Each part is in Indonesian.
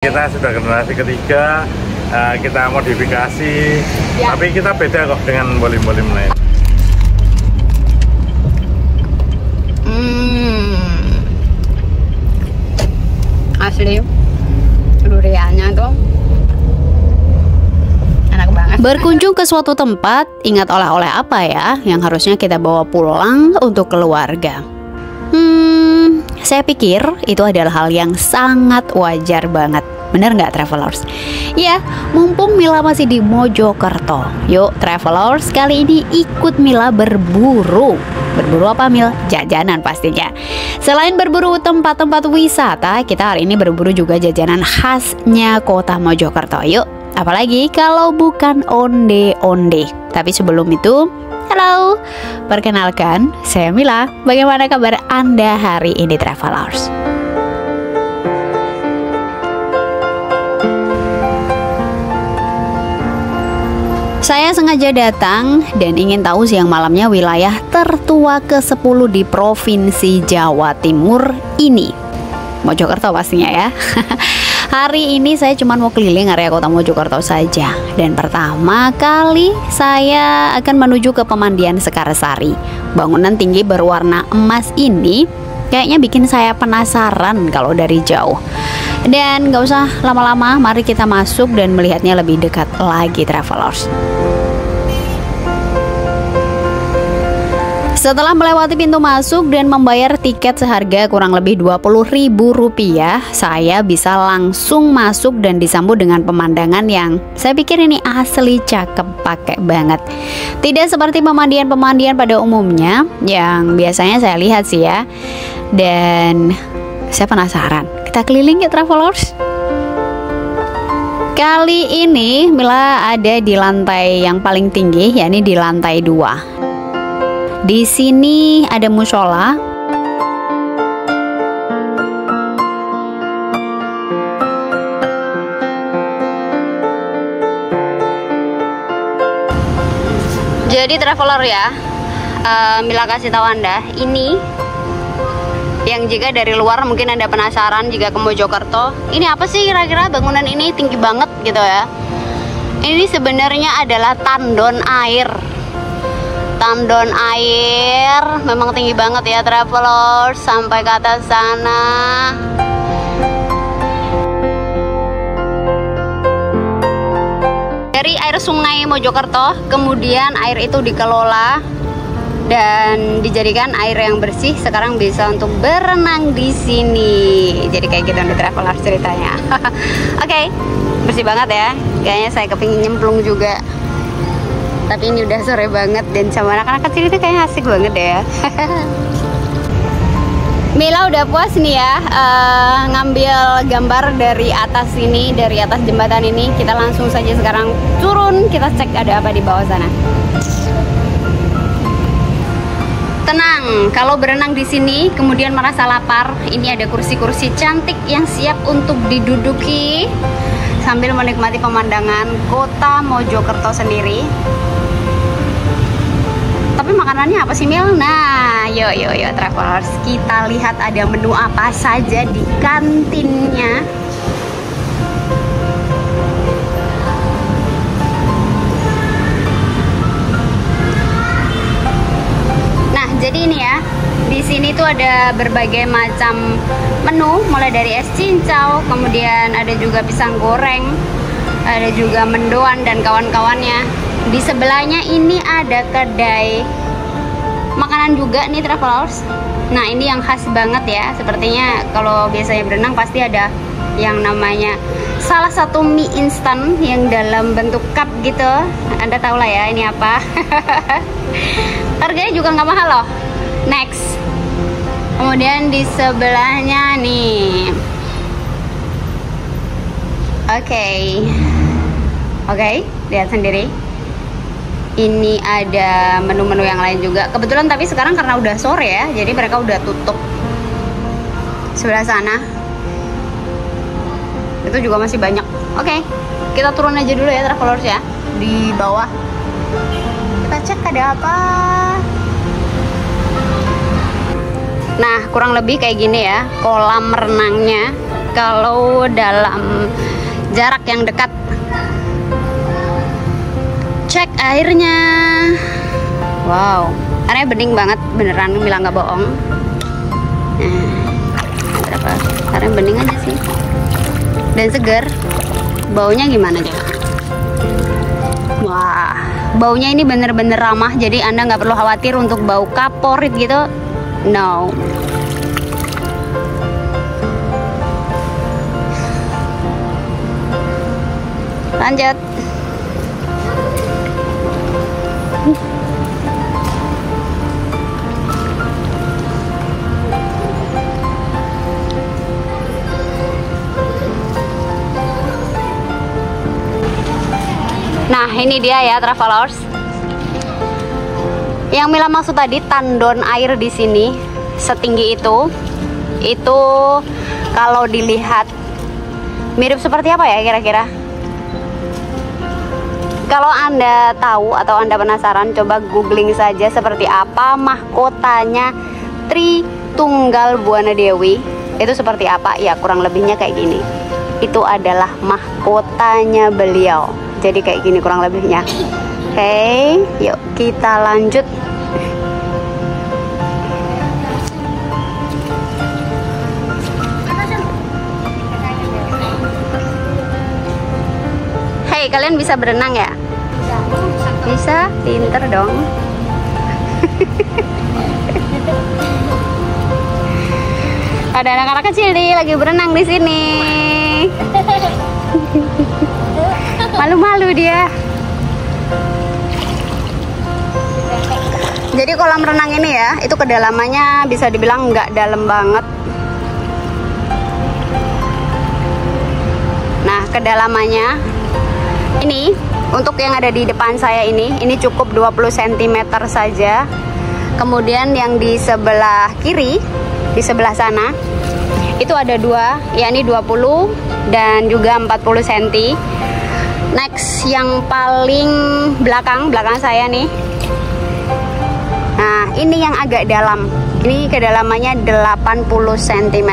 Kita sudah generasi ketiga, kita modifikasi, ya. Tapi kita beda kok dengan bolim-bolim lain. Asli, duriannya tuh enak banget. Berkunjung ke suatu tempat, ingat oleh-oleh apa ya yang harusnya kita bawa pulang untuk keluarga? Saya pikir itu adalah hal yang sangat wajar banget. Bener nggak travelers? Ya, mumpung Mila masih di Mojokerto, yuk travelers kali ini ikut Mila berburu. Berburu apa Mil? Jajanan pastinya. Selain berburu tempat-tempat wisata, kita hari ini berburu juga jajanan khasnya kota Mojokerto. Yuk, apalagi kalau bukan onde-onde. Tapi sebelum itu, halo, perkenalkan saya Mila. Bagaimana kabar Anda hari ini travelers? Saya sengaja datang dan ingin tahu siang malamnya wilayah tertua ke-10 di Provinsi Jawa Timur ini. Mojokerto pastinya ya. Hari ini saya cuma mau keliling area kota Mojokerto saja. Dan pertama kali saya akan menuju ke Pemandian Sekarsari. Bangunan tinggi berwarna emas ini kayaknya bikin saya penasaran kalau dari jauh. Dan gak usah lama-lama, mari kita masuk dan melihatnya lebih dekat lagi travelers. Setelah melewati pintu masuk dan membayar tiket seharga kurang lebih Rp20.000, saya bisa langsung masuk dan disambut dengan pemandangan yang saya pikir ini asli cakep pakai banget. Tidak seperti pemandian-pemandian pada umumnya yang biasanya saya lihat sih ya. Dan saya penasaran, kita keliling ya travelers. Kali ini Mila ada di lantai yang paling tinggi, yakni di lantai 2. Di sini ada musola. Jadi traveler ya, Mila kasih tahu Anda, ini yang jika dari luar mungkin Anda penasaran jika ke Mojokerto, ini apa sih kira-kira bangunan ini tinggi banget gitu ya. Ini sebenarnya adalah tandon air. Tandon air memang tinggi banget ya travelers, sampai ke atas sana. Dari air sungai Mojokerto, kemudian air itu dikelola dan dijadikan air yang bersih. Sekarang bisa untuk berenang di sini. Jadi kayak gitu nih traveler ceritanya. Oke, bersih banget ya. Kayaknya saya kepingin nyemplung juga. Tapi ini udah sore banget dan sama anak-anak kecil itu kayaknya asik banget deh ya. Mila udah puas nih ya ngambil gambar dari atas ini, dari atas jembatan ini. Kita langsung saja sekarang turun, kita cek ada apa di bawah sana. Tenang, kalau berenang di sini kemudian merasa lapar, ini ada kursi-kursi cantik yang siap untuk diduduki sambil menikmati pemandangan kota Mojokerto sendiri. Tapi makanannya apa sih Mil? Nah, yuk travelers, kita lihat ada menu apa saja di kantinnya. Jadi ini ya, di sini tuh ada berbagai macam menu, mulai dari es cincau, kemudian ada juga pisang goreng, ada juga mendoan dan kawan-kawannya. Di sebelahnya ini ada kedai makanan juga nih travelers. Nah ini yang khas banget ya, sepertinya kalau biasanya berenang pasti ada yang namanya salah satu mie instan yang dalam bentuk cup gitu. Anda tahu lah ya ini apa. Harganya juga nggak mahal loh. Next, kemudian di sebelahnya nih, oke, lihat sendiri. Ini ada menu-menu yang lain juga. Kebetulan tapi sekarang karena udah sore ya, jadi mereka udah tutup. Sebelah sana itu juga masih banyak. Oke, kita turun aja dulu ya travelers ya, di bawah. Kita cek ada apa. Nah kurang lebih kayak gini ya kolam renangnya. kalau dalam jarak yang dekat. Cek airnya. Wow, airnya bening banget, beneran bilang nggak bohong. Berapa? Airnya bening aja sih. Dan segar. Baunya gimana coba? Wah, baunya ini bener-bener ramah, jadi Anda nggak perlu khawatir untuk bau kaporit gitu. No. Lanjut. Nah, ini dia ya travelers. Yang Mila maksud tadi, tandon air di sini setinggi itu kalau dilihat mirip seperti apa ya kira-kira? Kalau Anda tahu atau Anda penasaran, coba googling saja seperti apa mahkotanya Tri Tunggal Buana Dewi. Itu seperti apa? Ya kurang lebihnya kayak gini. Itu adalah mahkotanya beliau. Jadi kayak gini kurang lebihnya. Oke, yuk kita lanjut. Hei, kalian bisa berenang ya? Bisa? Pinter dong. Ada anak-anak kecil nih lagi berenang di sini. Malu-malu dia. Jadi kolam renang ini ya, itu kedalamannya bisa dibilang nggak dalam banget. Nah, kedalamannya ini untuk yang ada di depan saya ini cukup 20 cm saja. Kemudian yang di sebelah kiri, di sebelah sana itu ada dua, yakni 20 dan juga 40 cm. Next yang paling belakang saya nih. Nah, ini yang agak dalam. Ini kedalamannya 80 cm.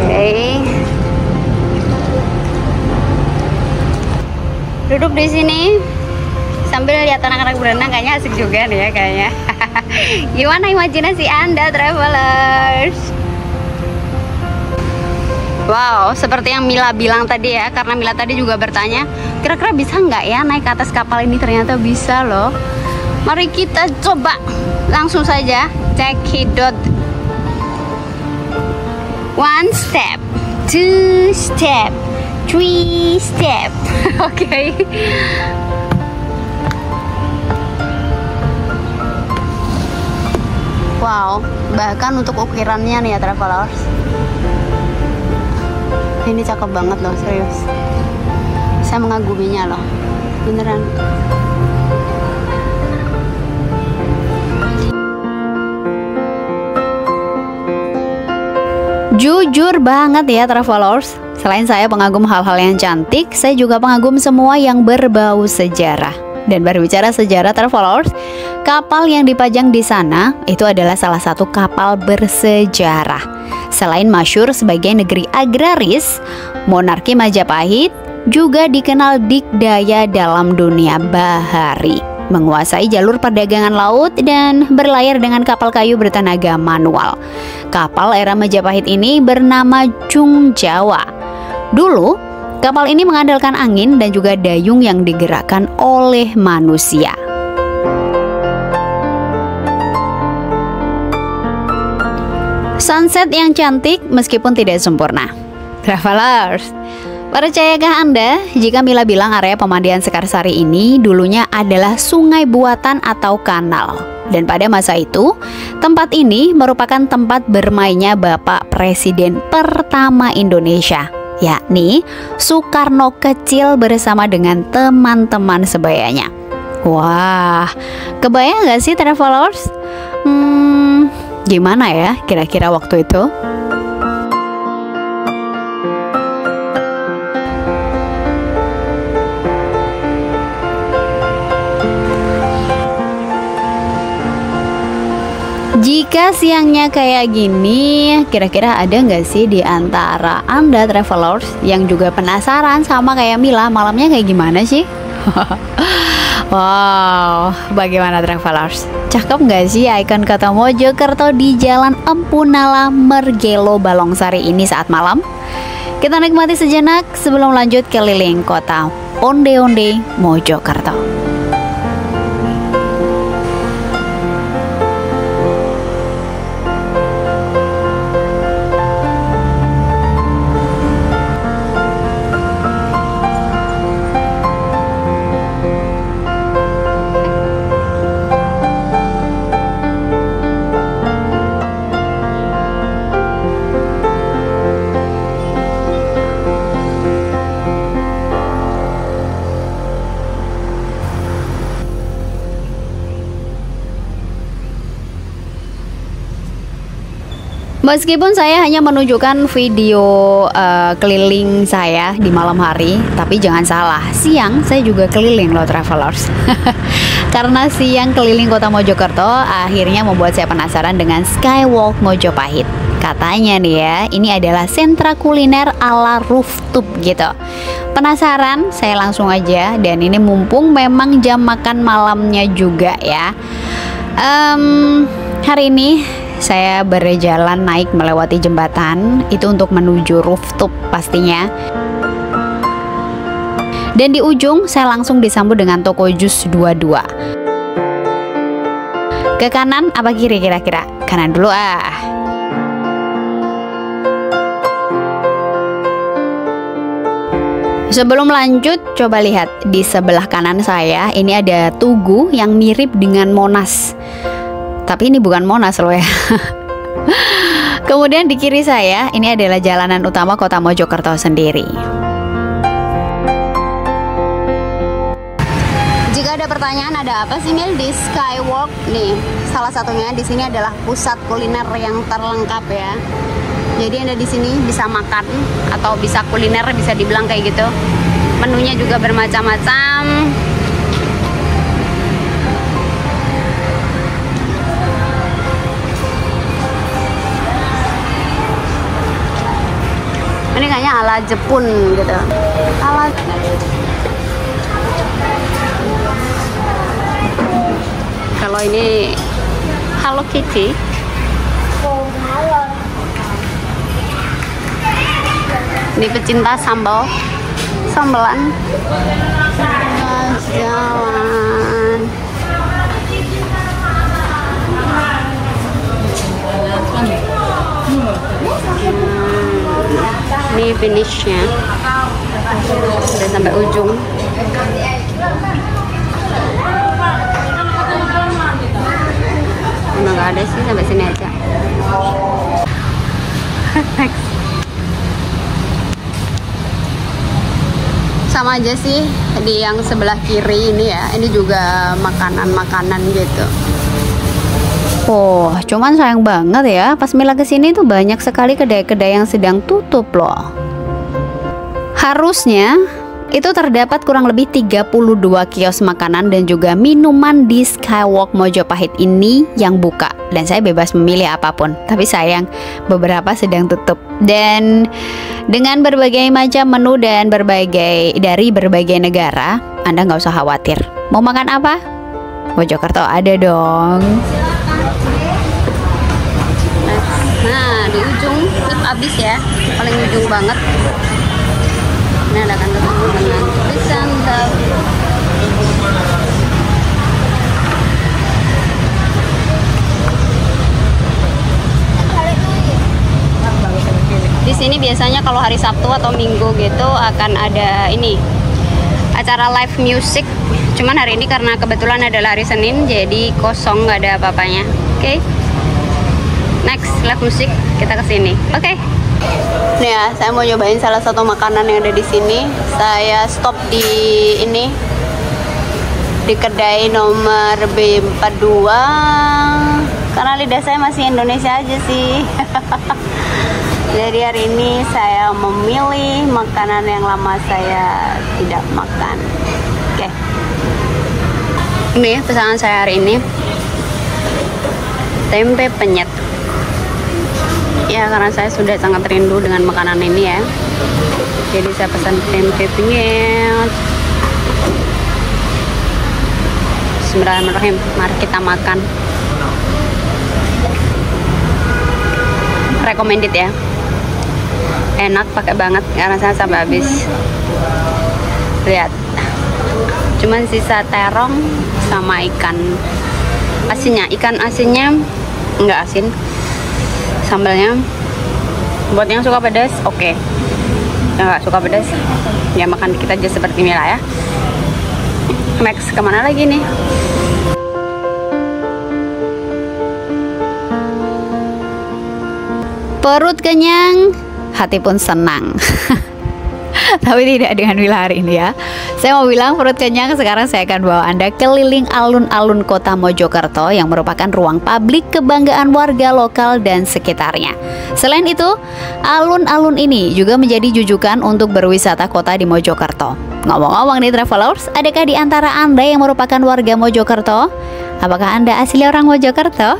Oke. Duduk di sini sambil lihat anak-anak berenang, kayaknya asik juga nih ya kayaknya. Gimana imajinasi Anda, travelers? Wow, seperti yang Mila bilang tadi ya, karena Mila tadi juga bertanya, kira-kira bisa nggak ya naik ke atas kapal ini? Ternyata bisa loh. Mari kita coba langsung saja check it out. 1 step, 2 step, 3 step. Oke. Wow, bahkan untuk ukirannya nih ya travelers, ini cakep banget loh, serius. Saya mengaguminya loh, beneran. Jujur banget ya travelers, selain saya pengagum hal-hal yang cantik, saya juga pengagum semua yang berbau sejarah. Dan berbicara sejarah travelers, kapal yang dipajang di sana itu adalah salah satu kapal bersejarah. Selain masyhur sebagai negeri agraris, monarki Majapahit juga dikenal dikdaya dalam dunia bahari, menguasai jalur perdagangan laut dan berlayar dengan kapal kayu bertenaga manual. Kapal era Majapahit ini bernama Chung Jawa. Dulu, kapal ini mengandalkan angin dan juga dayung yang digerakkan oleh manusia. Sunset yang cantik meskipun tidak sempurna. Travelers, percayakah Anda jika Mila bilang area pemandian Sekarsari ini dulunya adalah sungai buatan atau kanal? Dan pada masa itu, tempat ini merupakan tempat bermainnya Bapak Presiden pertama Indonesia, yakni Soekarno kecil bersama dengan teman-teman sebayanya. Wah, kebayang gak sih travelers? Gimana ya kira-kira waktu itu? Jika siangnya kayak gini, kira-kira ada nggak sih di antara Anda travelers yang juga penasaran sama kayak Mila, malamnya kayak gimana sih? Wow, bagaimana travelers? Cakep nggak sih ikon kota Mojokerto di Jalan Empu Nala Mergelo Balongsari ini saat malam? Kita nikmati sejenak sebelum lanjut keliling kota Onde-Onde Mojokerto. Meskipun saya hanya menunjukkan video keliling saya di malam hari, tapi jangan salah, siang saya juga keliling loh travelers. Karena siang keliling kota Mojokerto akhirnya membuat saya penasaran dengan Skywalk Mojopahit. Katanya nih ya, ini adalah sentra kuliner ala rooftop gitu. Penasaran? Saya langsung aja, dan ini mumpung memang jam makan malamnya juga ya. Hari ini saya berjalan naik melewati jembatan itu untuk menuju rooftop pastinya. Dan di ujung saya langsung disambut dengan toko jus 22. Ke kanan apa kiri kira-kira? Kanan dulu ah. Sebelum lanjut, coba lihat di sebelah kanan saya ini ada tugu yang mirip dengan Monas. Tapi ini bukan Monas loh ya. Kemudian di kiri saya ini adalah jalanan utama kota Mojokerto sendiri. Jika ada pertanyaan ada apa sih Mil di Skywalk nih? Salah satunya di sini adalah pusat kuliner yang terlengkap ya. Jadi Anda di sini bisa makan atau bisa kuliner, bisa dibilang kayak gitu. Menunya juga bermacam-macam. Ini kayaknya ala Jepun gitu. Kalau ini Hello Kitty. Ini pecinta sambalan. Jalan. Ini finishnya udah sampai ujung. Udah nggak ada sih, sampai sini aja. Sama aja sih di yang sebelah kiri ini ya. Ini juga makanan-makanan gitu. Oh, cuman sayang banget ya, pas Mila kesini tuh banyak sekali kedai-kedai yang sedang tutup loh. Harusnya itu terdapat kurang lebih 32 kios makanan dan juga minuman di Skywalk Mojopahit ini yang buka. Dan saya bebas memilih apapun, tapi sayang beberapa sedang tutup. Dan dengan berbagai macam menu dan dari berbagai negara, Anda nggak usah khawatir. Mau makan apa? Mojokerto ada dong. Nah, di ujung abis ya, paling ujung banget. Ini ada akan ketemu dengan Trisanta. Di sini biasanya kalau hari Sabtu atau Minggu gitu akan ada ini acara live music. Cuman hari ini karena kebetulan adalah hari Senin, jadi kosong, nggak ada apa-apanya. Oke. Next live music kita ke sini. Oke. Nih ya, saya mau nyobain salah satu makanan yang ada di sini. Saya stop di ini, di kedai nomor B42 karena lidah saya masih Indonesia aja sih. Jadi hari ini saya memilih makanan yang lama saya tidak makan. Oke. Ini pesanan saya hari ini. tempe penyet. Ya, karena saya sudah sangat rindu dengan makanan ini ya. Jadi saya pesan tempe penyet. Bismillahirrahmanirrahim. Mari kita makan. Recommended ya. Enak, pakai banget karena saya sampai habis. Lihat. Cuman sisa terong sama ikan asinnya. Ikan asinnya enggak asin. Sambalnya buat yang suka pedas, oke. Yang nggak suka pedas, ya makan dikit aja seperti ini lah ya. Next kemana lagi nih? Perut kenyang, hati pun senang. Tapi tidak dengan Wila hari ini ya. Saya mau bilang perut kenyang, sekarang saya akan bawa Anda keliling alun-alun kota Mojokerto yang merupakan ruang publik kebanggaan warga lokal dan sekitarnya. Selain itu, alun-alun ini juga menjadi jujukan untuk berwisata kota di Mojokerto. Ngomong-ngomong nih travelers, adakah di antara Anda yang merupakan warga Mojokerto? Apakah Anda asli orang Mojokerto?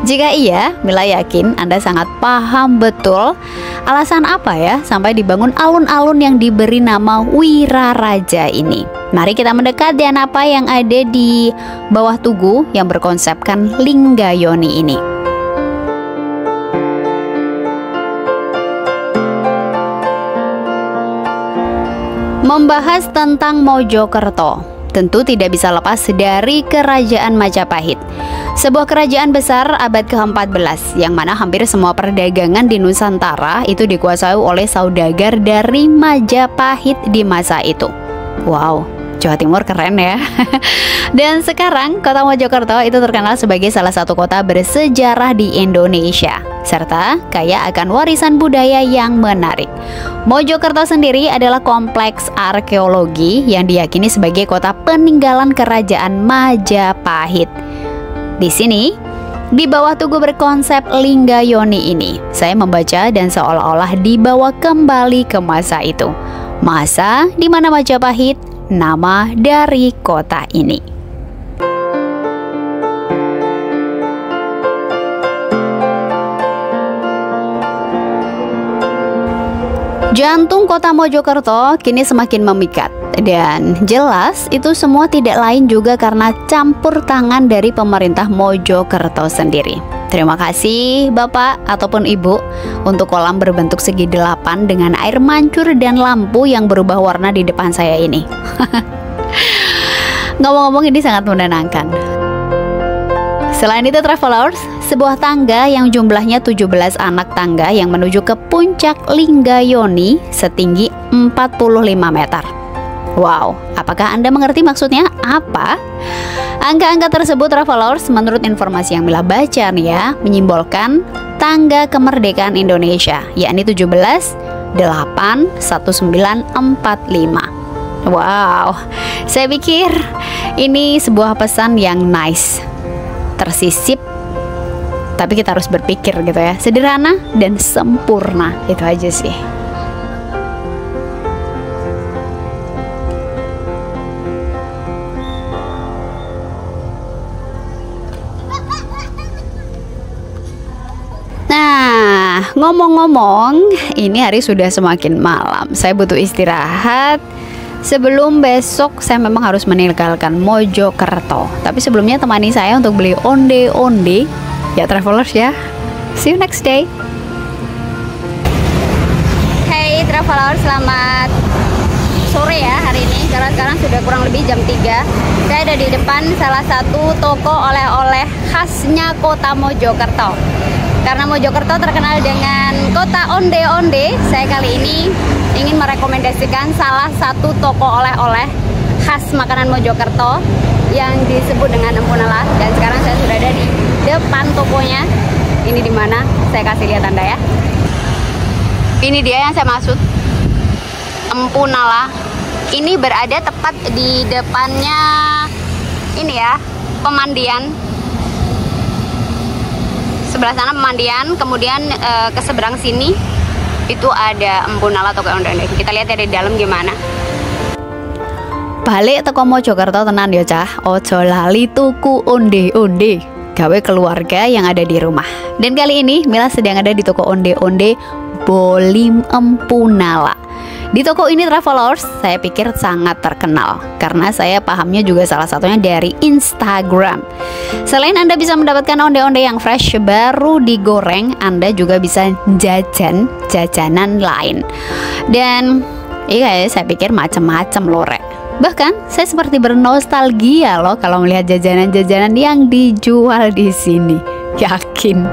Jika iya, Mila yakin Anda sangat paham betul alasan apa ya sampai dibangun alun-alun yang diberi nama Wiraraja ini. Mari kita mendekat dan apa yang ada di bawah tugu yang berkonsepkan Linggayoni ini. Membahas tentang Mojokerto, tentu tidak bisa lepas dari Kerajaan Majapahit. Sebuah kerajaan besar abad ke-14 yang mana hampir semua perdagangan di Nusantara itu dikuasai oleh saudagar dari Majapahit di masa itu. Wow, Jawa Timur keren ya. Dan sekarang kota Mojokerto itu terkenal sebagai salah satu kota bersejarah di Indonesia, serta kaya akan warisan budaya yang menarik. Mojokerto sendiri adalah kompleks arkeologi yang diyakini sebagai kota peninggalan kerajaan Majapahit. Di sini, di bawah tugu berkonsep Linggayoni ini, saya membaca dan seolah-olah dibawa kembali ke masa itu. Masa di mana Majapahit nama dari kota ini. Jantung kota Mojokerto kini semakin memikat, dan jelas itu semua tidak lain juga karena campur tangan dari pemerintah Mojokerto sendiri. Terima kasih Bapak ataupun Ibu untuk kolam berbentuk segi 8 dengan air mancur dan lampu yang berubah warna di depan saya ini. Ngomong-ngomong, ini sangat menenangkan. Selain itu travelers, sebuah tangga yang jumlahnya 17 anak tangga yang menuju ke puncak Linggayoni setinggi 45 meter. Wow, apakah Anda mengerti maksudnya apa? Angka-angka tersebut travelers menurut informasi yang Mila baca nih ya, menyimbolkan tangga kemerdekaan Indonesia, yakni 17 8 1945. Wow, saya pikir ini sebuah pesan yang nice, tersisip, tapi kita harus berpikir gitu ya, sederhana dan sempurna, itu aja sih. Nah, ngomong-ngomong, ini hari sudah semakin malam, saya butuh istirahat. Sebelum besok saya memang harus meninggalkan Mojokerto. Tapi sebelumnya temani saya untuk beli onde-onde ya travelers ya. See you next day. Hey travelers, selamat sore ya hari ini. Karena sekarang sudah kurang lebih jam 3. Saya ada di depan salah satu toko oleh-oleh khasnya kota Mojokerto. Karena Mojokerto terkenal dengan kota onde-onde, saya kali ini ingin merekomendasikan salah satu toko oleh-oleh khas makanan Mojokerto yang disebut dengan Empu Nala. Dan sekarang saya sudah ada di depan tokonya. Ini di mana? Saya kasih lihat Anda ya. Ini dia yang saya maksud, Empu Nala. Ini berada tepat di depannya ini ya, pemandian. Sebelah sana pemandian, kemudian ke seberang sini itu ada Empu Nala toko onde-onde. Kita lihat ya di dalam gimana. Balik teko Mojokerto tenan ya cah, ojo lali tuku onde-onde. gawe keluarga yang ada di rumah. Dan kali ini Mila sedang ada di toko onde-onde Bolim Empu Nala. Di toko ini Travelers saya pikir sangat terkenal karena saya pahamnya juga salah satunya dari Instagram. Selain Anda bisa mendapatkan onde-onde yang fresh baru digoreng, Anda juga bisa jajanan lain. Dan iya, saya pikir macam-macam loh, Rek. Bahkan saya seperti bernostalgia loh kalau melihat jajanan-jajanan yang dijual di sini. Yakin.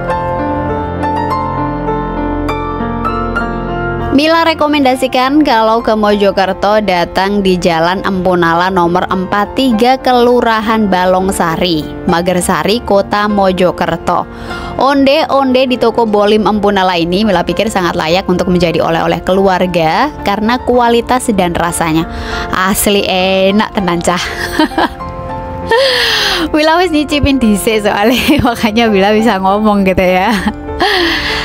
Mila rekomendasikan kalau ke Mojokerto datang di Jalan Empu Nala nomor 43 Kelurahan Balongsari, Magersari, Kota Mojokerto. Onde-onde di toko Bolim Empu Nala ini Mila pikir sangat layak untuk menjadi oleh-oleh keluarga karena kualitas dan rasanya asli enak tenan cah. Mila wis nyicipin dhisik soalnya makanya Mila bisa ngomong gitu ya.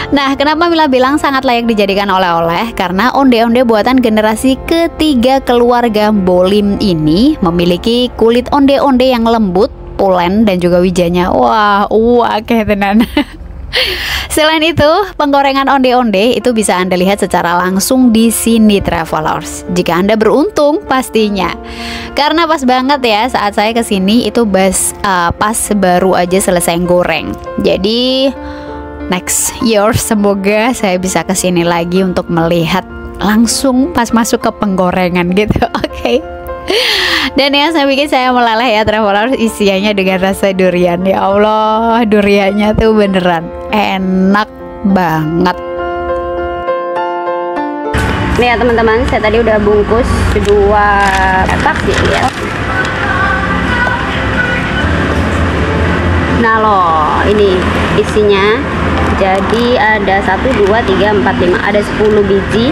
Nah, kenapa Mila bilang sangat layak dijadikan oleh-oleh? Karena onde-onde buatan generasi ketiga keluarga Bolim ini memiliki kulit onde-onde yang lembut, pulen, dan juga wijanya. Wah, kayak tenan. Selain itu, penggorengan onde-onde itu bisa Anda lihat secara langsung di sini Travelers. Jika Anda beruntung pastinya. Karena pas banget ya saat saya kesini itu pas baru aja selesai goreng. Jadi next year semoga saya bisa kesini lagi untuk melihat langsung pas masuk ke penggorengan gitu. Oke. Dan yang saya bikin saya meleleh ya Travelers, isiannya dengan rasa durian. Ya Allah, duriannya tuh beneran enak banget. Nih ya teman-teman, saya tadi udah bungkus 2 petak gitu ya. Nah loh, ini isinya. Jadi ada 1, 2, 3, 4, 5, ada 10 biji.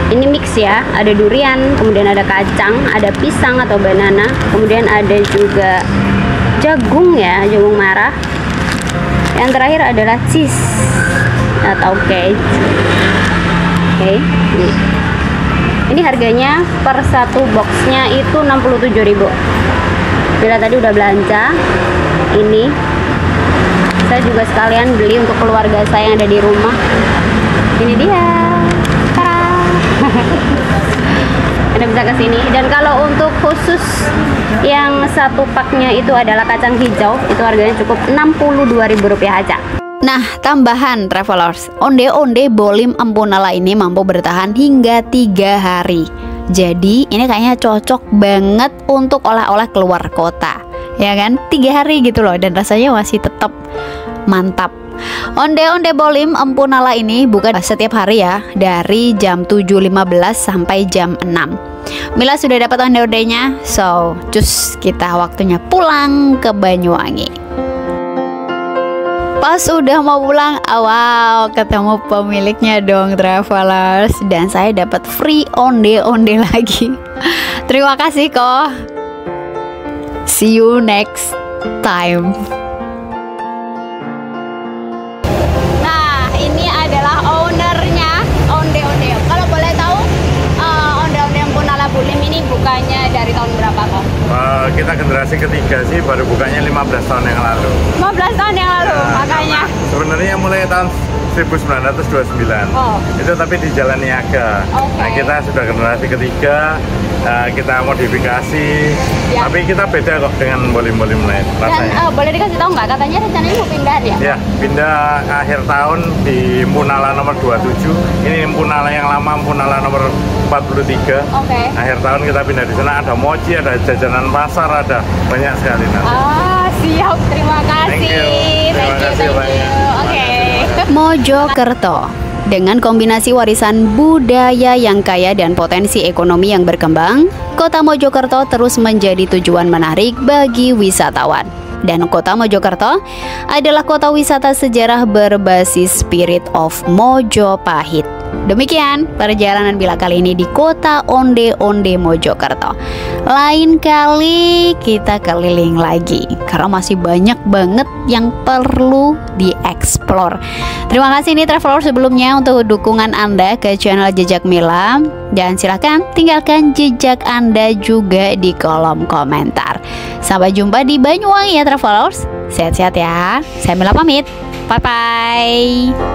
Ini mix ya, ada durian, kemudian ada kacang, ada pisang atau banana, kemudian ada juga jagung ya, jagung merah. Yang terakhir adalah cheese atau keju. Oke, ini harganya per satu boxnya itu 67.000. Bila tadi udah belanja, ini saya juga sekalian beli untuk keluarga saya yang ada di rumah. Ini dia. Anda bisa kesini. Dan kalau untuk khusus yang satu paknya itu adalah kacang hijau, itu harganya cukup Rp62.000 aja. Nah, tambahan Travelers, onde-onde Bolim Empu Nala ini mampu bertahan hingga 3 hari. Jadi ini kayaknya cocok banget untuk oleh-oleh keluar kota, ya kan? 3 hari gitu loh, dan rasanya masih tetap mantap. Onde-onde Bolim Empu Nala ini buka setiap hari ya, dari jam 7.15 sampai jam 6. Mila sudah dapat onde-ondenya, so cus kita waktunya pulang ke Banyuwangi. Pas udah mau pulang, wow, ketemu pemiliknya dong Travelers, dan saya dapat free onde-onde lagi. Terima kasih kok. See you next time. Bolim ini bukanya dari tahun berapa kok? Kita generasi ketiga sih, baru bukanya 15 tahun yang lalu. 15 tahun yang lalu, makanya. Sebenarnya mulai tahun 1929. Itu tapi di Jalan Niaga. Nah, kita sudah generasi ketiga, kita modifikasi. Ya. Tapi kita beda kok dengan bolim-bolim lain rasanya. Dan boleh dikasih tahu nggak? Katanya rencananya mau pindah ya? Ya, pindah akhir tahun di Empu Nala nomor 27. Ini Empu Nala yang lama, Empu Nala nomor 43. Akhir tahun kita pindah di sana. Ada mochi, ada jajanan pasar, ada banyak sekali nanti. Siap, terima kasih. Terima kasih banyak. Mojokerto dengan kombinasi warisan budaya yang kaya dan potensi ekonomi yang berkembang, kota Mojokerto terus menjadi tujuan menarik bagi wisatawan. Dan kota Mojokerto adalah kota wisata sejarah berbasis Spirit of Mojopahit. Demikian perjalanan Mila kali ini di kota Onde-Onde Mojokerto. Lain kali kita keliling lagi karena masih banyak banget yang perlu dieksplor. Terima kasih nih traveler sebelumnya untuk dukungan Anda ke channel Jejak Mila. Dan silahkan tinggalkan jejak Anda juga di kolom komentar. Sampai jumpa di Banyuwangi ya travelers. Sehat-sehat ya. Saya Mila pamit. Bye-bye.